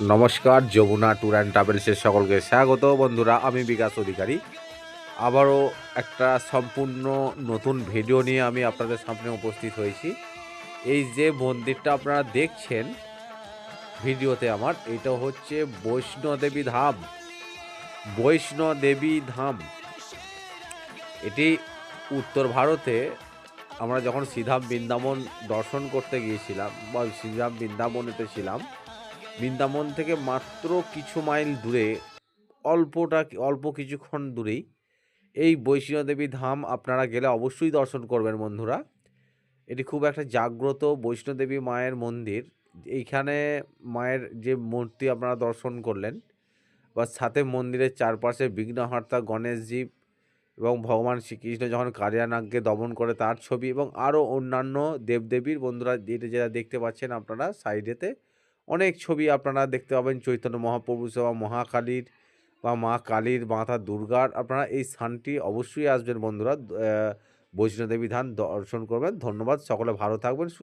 নমস্কার, Jamuna tour and ট্রাভেলসের সকলকে স্বাগত। বন্ধুরা, আমি বিকাশ অধিকারী আবারও একটা সম্পূর্ণ নতুন ভিডিও নিয়ে আমি আপনাদের সামনে উপস্থিত হয়েছি। এই যে মন্দিরটা আপনারা দেখছেন ভিডিওতে আমার, এটা হচ্ছে বৈষ্ণোদেবী ধাম। বৈষ্ণোদেবী ধাম এটি উত্তর ভারতে। আমরা যখন শ্রীধাম বৃন্দাবন দর্শন করতে গিয়েছিলাম বা শ্রীধাম বৃন্দাবনেতে ছিলাম, বৃন্দাবন থেকে মাত্র কিছু মাইল দূরে, অল্প কিছুক্ষণ দূরেই এই বৈষ্ণোদেবী ধাম আপনারা গেলে অবশ্যই দর্শন করবেন বন্ধুরা। এটি খুব একটা জাগ্রত বৈষ্ণোদেবী মায়ের মন্দির। এইখানে মায়ের যে মূর্তি আপনারা দর্শন করলেন বা সাথে মন্দিরের চারপাশে বিঘ্নহর্তা গণেশজি এবং ভগবান শ্রীকৃষ্ণ যখন কালিয়ানাগকে দমন করে তার ছবি এবং আরও অন্যান্য দেবদেবীর, বন্ধুরা এটা যেটা দেখতে পাচ্ছেন আপনারা সাইডেতে অনেক ছবি আপনারা দেখতে পাবেন চৈতন্য মহাপ্রভু বা মহাকালীর বা মা কালীর, মাতা দুর্গার। আপনারা এই স্থানটি অবশ্যই আসবেন বন্ধুরা, বৈষ্ণোদেবী ধাম দর্শন করবেন। ধন্যবাদ, সকলে ভালো থাকবেন।